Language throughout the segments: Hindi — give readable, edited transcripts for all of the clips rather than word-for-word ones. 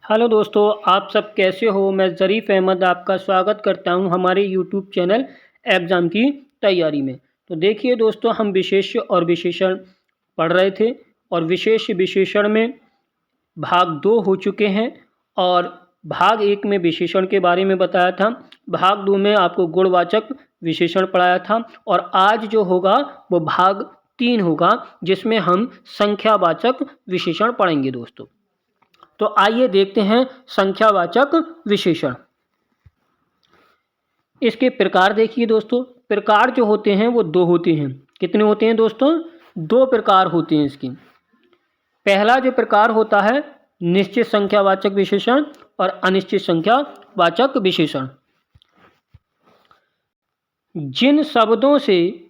हेलो दोस्तों, आप सब कैसे हो। मैं ज़रीफ़ अहमद आपका स्वागत करता हूं हमारे यूट्यूब चैनल एग्ज़ाम की तैयारी में। तो देखिए दोस्तों, हम विशेष्य और विशेषण पढ़ रहे थे और विशेष्य विशेषण में भाग 2 हो चुके हैं और भाग 1 में विशेषण के बारे में बताया था। भाग 2 में आपको गुणवाचक विशेषण पढ़ाया था और आज जो होगा वो भाग 3 होगा, जिसमें हम संख्यावाचक विशेषण पढ़ेंगे दोस्तों। तो आइए देखते हैं संख्यावाचक विशेषण। इसके प्रकार देखिए दोस्तों, प्रकार जो होते हैं वो 2 होते हैं। कितने होते हैं दोस्तों? 2 प्रकार होते हैं इसकी। पहला जो प्रकार होता है निश्चित संख्यावाचक विशेषण और अनिश्चित संख्यावाचक विशेषण। जिन शब्दों से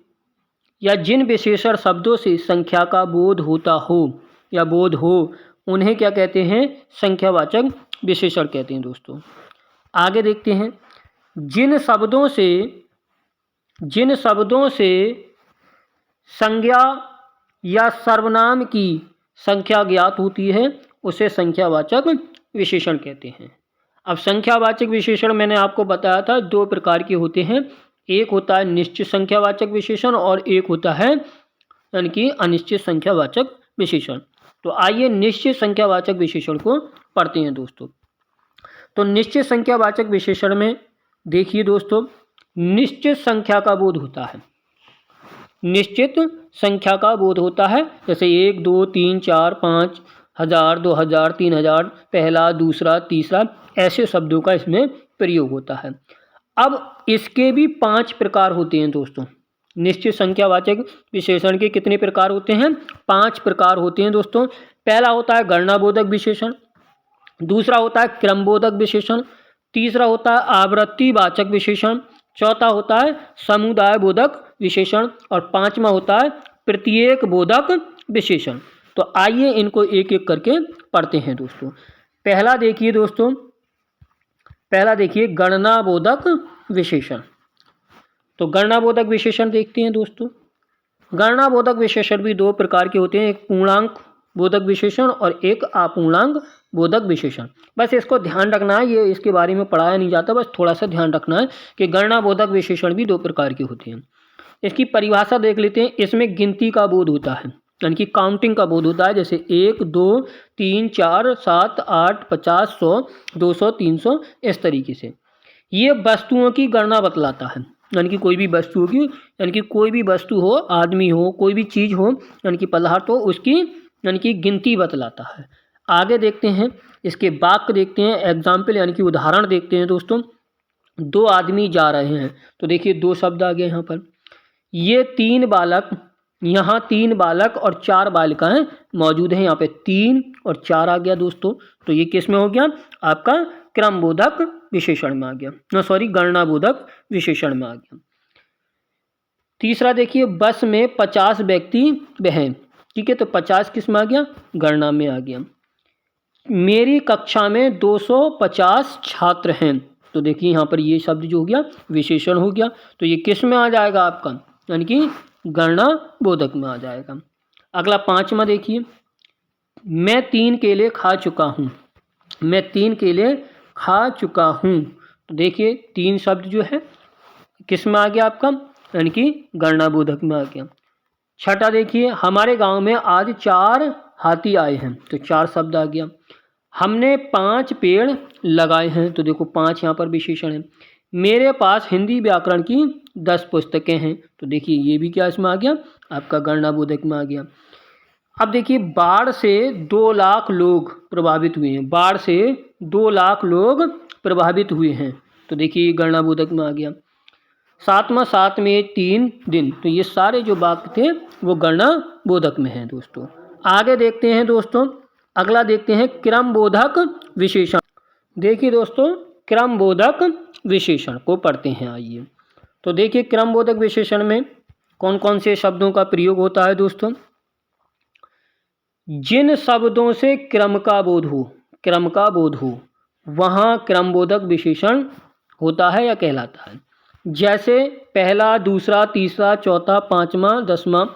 या जिन विशेषण शब्दों से संख्या का बोध होता हो या बोध हो, उन्हें क्या कहते हैं? संख्यावाचक विशेषण कहते हैं दोस्तों। आगे देखते हैं, जिन शब्दों से संज्ञा या सर्वनाम की संख्या ज्ञात होती है उसे संख्यावाचक विशेषण कहते हैं। अब संख्यावाचक विशेषण मैंने आपको बताया था 2 प्रकार के होते हैं। एक होता है निश्चित संख्यावाचक विशेषण और एक होता है यानी कि अनिश्चित संख्यावाचक विशेषण। तो आइए निश्चित संख्यावाचक विशेषण को पढ़ते हैं दोस्तों। तो निश्चित संख्यावाचक विशेषण में देखिए दोस्तों, निश्चित संख्या का बोध होता है। निश्चित संख्या का बोध होता है, जैसे 1 2 3 4 5 1000 2000 3000, पहला दूसरा तीसरा, ऐसे शब्दों का इसमें प्रयोग होता है। अब इसके भी 5 प्रकार होते हैं दोस्तों। निश्चित संख्यावाचक विशेषण के कितने प्रकार होते हैं? 5 प्रकार होते हैं दोस्तों। पहला होता है गणनाबोधक विशेषण, दूसरा होता है क्रमबोधक विशेषण, तीसरा होता है आवृत्तिवाचक विशेषण, चौथा होता है समुदाय बोधक विशेषण और पांचवा होता है प्रत्येक बोधक विशेषण। तो आइए इनको एक एक करके पढ़ते हैं दोस्तों। पहला देखिए गणनाबोधक विशेषण। तो गणनाबोधक विशेषण देखते हैं दोस्तों। गणनाबोधक विशेषण भी 2 प्रकार के होते हैं, एक पूर्णांक बोधक विशेषण और एक अपूर्णांक बोधक विशेषण। बस इसको ध्यान रखना है, ये इसके बारे में पढ़ाया नहीं जाता, बस थोड़ा सा ध्यान रखना है कि गणनाबोधक विशेषण भी 2 प्रकार के होते हैं। इसकी परिभाषा देख लेते हैं। इसमें गिनती का बोध होता है, यानी कि काउंटिंग का बोध होता है, जैसे 1 2 3 4 7 8 50 100 200 300, इस तरीके से। ये वस्तुओं की गणना बतलाता है, यानी कि कोई भी वस्तु की, यानी कि कोई भी वस्तु हो, आदमी हो, कोई भी चीज़ हो, यानी कि पदार्थ हो, उसकी यानी कि गिनती बतलाता है। आगे देखते हैं, इसके वाक्य देखते हैं, एग्जाम्पल यानी कि उदाहरण देखते हैं दोस्तों। 2 आदमी जा रहे हैं, तो देखिए 2 शब्द आ गए यहाँ पर। ये 3 बालक, यहाँ 3 बालक और 4 बालिकाएं मौजूद हैं। यहाँ पे 3 और 4 आ गया दोस्तों। तो ये किस में हो गया? आपका क्रमबोधक विशेषण में आ गया, गणनाबोधक विशेषण में आ गया। तीसरा देखिए, बस में 50 व्यक्ति हैं, ठीक है, तो 50 किस में आ गया? गणना में आ गया। मेरी कक्षा में 250 छात्र हैं, तो देखिए यहाँ पर ये शब्द जो हो गया विशेषण हो गया, तो ये किस में आ जाएगा आपका? यानी कि गणना बोधक में आ जाएगा। अगला 5वां देखिए, मैं 3 केले खा चुका हूँ। मैं 3 केले खा चुका हूँ, तो देखिए 3 शब्द जो है किस में आ गया आपका? यानी कि गणना बोधक में आ गया। छठा देखिए, हमारे गांव में आज 4 हाथी आए हैं, तो 4 शब्द आ गया। हमने 5 पेड़ लगाए हैं, तो देखो 5 यहाँ पर विशेषण है। मेरे पास हिंदी व्याकरण की 10 पुस्तकें हैं, तो देखिए ये भी क्या इसमें आ गया? आपका गणनाबोधक में आ गया। अब देखिए, बाढ़ से 2 लाख लोग प्रभावित हुए हैं। बाढ़ से 2 लाख लोग प्रभावित हुए हैं, तो देखिए गणनाबोधक में आ गया। 7वां 7 में 3 दिन, तो ये सारे जो वाक्य थे वो गणनाबोधक में हैं दोस्तों। आगे देखते हैं दोस्तों, अगला देखते हैं क्रमबोधक विशेषण। देखिए दोस्तों, क्रमबोधक विशेषण को पढ़ते हैं। आइए, तो देखिए क्रमबोधक विशेषण में कौन कौन से शब्दों का प्रयोग होता है दोस्तों? जिन शब्दों से क्रम का बोध हो वहाँ क्रमबोधक विशेषण होता है या कहलाता है। जैसे पहला, दूसरा, तीसरा, चौथा, 5वां, 10वां,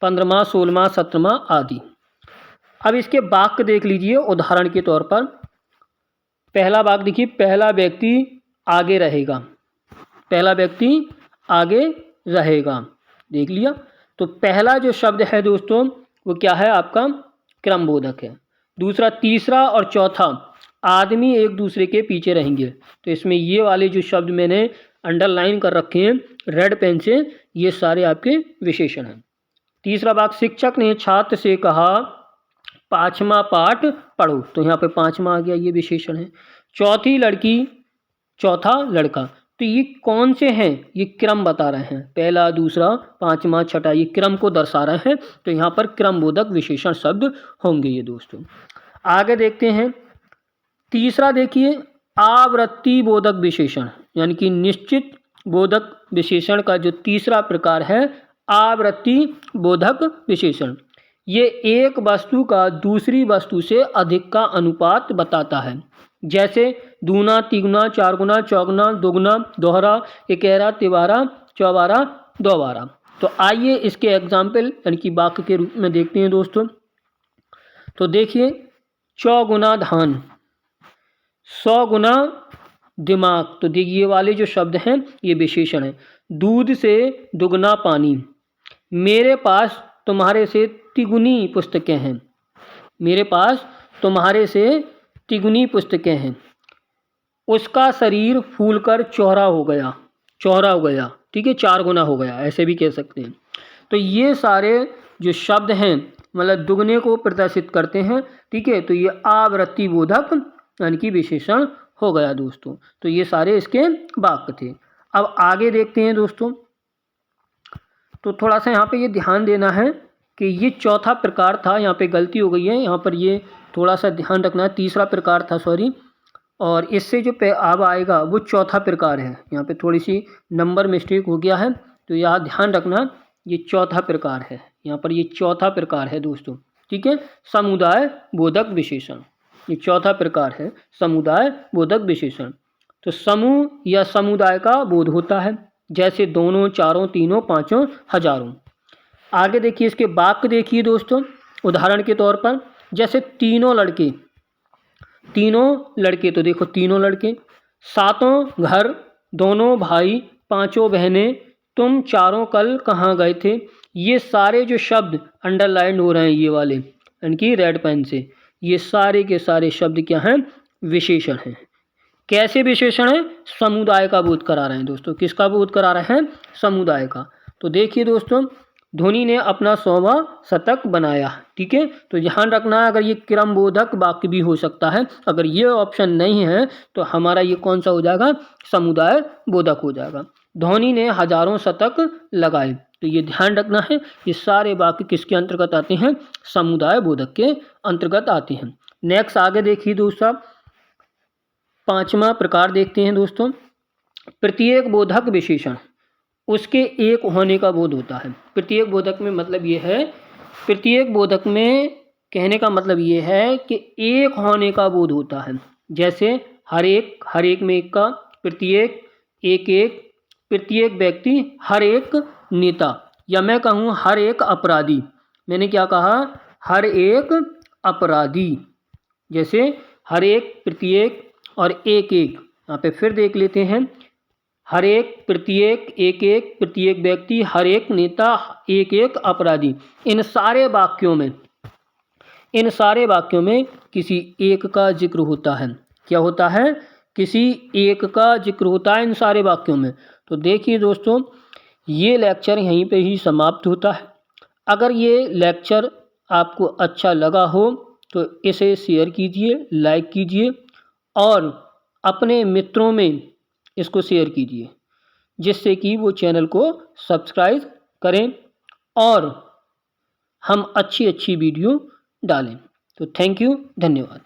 15वां, 16वां, 17वां आदि। अब इसके वाक्य देख लीजिए उदाहरण के तौर पर। पहला वाक्य देखिए, पहला व्यक्ति आगे रहेगा, पहला व्यक्ति आगे रहेगा, देख लिया। तो पहला जो शब्द है दोस्तों वो क्या है, आपका क्रमबोधक है। दूसरा, तीसरा और चौथा आदमी एक दूसरे के पीछे रहेंगे। तो इसमें ये वाले जो शब्द मैंने अंडरलाइन कर रखे हैं रेड पेन से, ये सारे आपके विशेषण हैं। तीसरा वाक्य, शिक्षक ने छात्र से कहा 5वां पाठ पढ़ो, तो यहाँ पे 5वां आ गया, ये विशेषण है। चौथी लड़की, चौथा लड़का, तो ये कौन से हैं, ये क्रम बता रहे हैं, पहला, दूसरा, 5वां, छठा, ये क्रम को दर्शा रहे हैं। तो यहाँ पर क्रमबोधक विशेषण शब्द होंगे ये दोस्तों। आगे देखते हैं तीसरा, देखिए आवृत्ति बोधक विशेषण, यानी कि निश्चित बोधक विशेषण का जो तीसरा प्रकार है आवृत्ति बोधक विशेषण। ये एक वस्तु का दूसरी वस्तु से अधिक का अनुपात बताता है, जैसे दूना, तिगुना, चारगुना, चौगुना, दोगुना, दोहरा, इकेरा, तिबारा, चौबारा, दोबारा। तो आइए इसके एग्जाम्पल यानी कि वाक्य के रूप में देखते हैं दोस्तों। तो देखिए, चौगुना धान, 100 गुना दिमाग, तो देखिए ये वाले जो शब्द हैं ये विशेषण है। दूध से दुगना पानी, मेरे पास तुम्हारे से तिगुनी पुस्तकें हैं, मेरे पास तुम्हारे से तिगुनी पुस्तकें हैं। उसका शरीर फूलकर चौड़ा हो गया, चौड़ा हो गया, ठीक है, 4 गुना हो गया, ऐसे भी कह सकते हैं। तो ये सारे जो शब्द हैं मतलब दुगने को प्रदर्शित करते हैं, ठीक है। तो ये आवृत्ति बोधक यानी कि विशेषण हो गया दोस्तों। तो ये सारे इसके वाक्य थे। अब आगे देखते हैं दोस्तों। तो थोड़ा सा यहाँ पे ये ध्यान देना है कि ये चौथा प्रकार था, यहाँ पे गलती हो गई है, यहाँ पर ये थोड़ा सा ध्यान रखना है, तीसरा प्रकार था सॉरी, और इससे जो अब आएगा वो चौथा प्रकार है। यहाँ पे थोड़ी सी नंबर मिस्टेक हो गया है, तो यहाँ ध्यान रखना, ये चौथा प्रकार है, यहाँ पर ये चौथा प्रकार है दोस्तों, ठीक है। समुदाय बोधक विशेषण, ये चौथा प्रकार है समुदाय बोधक विशेषण। तो समूह या समुदाय का बोध होता है, जैसे दोनों, चारों, तीनों, पांचों, हजारों। आगे देखिए इसके वाक्य देखिए दोस्तों, उदाहरण के तौर पर जैसे तीनों लड़के, तीनों लड़के, तो देखो तीनों लड़के, सातों घर, दोनों भाई, पांचों बहनें, तुम चारों कल कहाँ गए थे। ये सारे जो शब्द अंडरलाइन हो रहे हैं ये वाले यानी कि रेड पेन से, ये सारे के सारे शब्द क्या हैं, विशेषण हैं। कैसे विशेषण है, समुदाय का बोध करा रहे हैं दोस्तों। किसका बोध करा रहे हैं, समुदाय का। तो देखिए दोस्तों, धोनी ने अपना 100वां शतक बनाया, ठीक है। तो ध्यान रखना है, अगर ये क्रमबोधक वाक्य भी हो सकता है, अगर ये ऑप्शन नहीं है तो हमारा ये कौन सा हो जाएगा, समुदाय बोधक हो जाएगा। धोनी ने हजारों शतक लगाए, तो ये ध्यान रखना है, ये सारे वाक्य किसके अंतर्गत आते हैं, समुदाय बोधक के अंतर्गत आते हैं। नेक्स्ट आगे देखिए दूसरा, 5वां प्रकार देखते हैं दोस्तों, प्रत्येक बोधक विशेषण, उसके एक होने का बोध होता है। प्रत्येक बोधक में मतलब ये है, प्रत्येक बोधक में कहने का मतलब ये है कि एक होने का बोध होता है, जैसे हर एक, हर एक में एक का, प्रत्येक, एक एक, प्रत्येक व्यक्ति, हर एक नेता, या मैं कहूँ हर एक अपराधी। मैंने क्या कहा, हर एक अपराधी, जैसे हर एक, प्रत्येक और एक एक। यहाँ पे फिर देख लेते हैं, हर एक, प्रत्येक, एक एक, प्रत्येक व्यक्ति, हर एक नेता, एक एक अपराधी। इन सारे वाक्यों में, इन सारे वाक्यों में किसी एक का जिक्र होता है। क्या होता है, किसी एक का जिक्र होता है इन सारे वाक्यों में। तो देखिए दोस्तों, ये लेक्चर यहीं पे ही समाप्त होता है। अगर ये लेक्चर आपको अच्छा लगा हो तो इसे शेयर कीजिए, लाइक कीजिए और अपने मित्रों में इसको शेयर कीजिए, जिससे कि वो चैनल को सब्सक्राइब करें और हम अच्छी अच्छी वीडियो डालें। तो थैंक यू, धन्यवाद।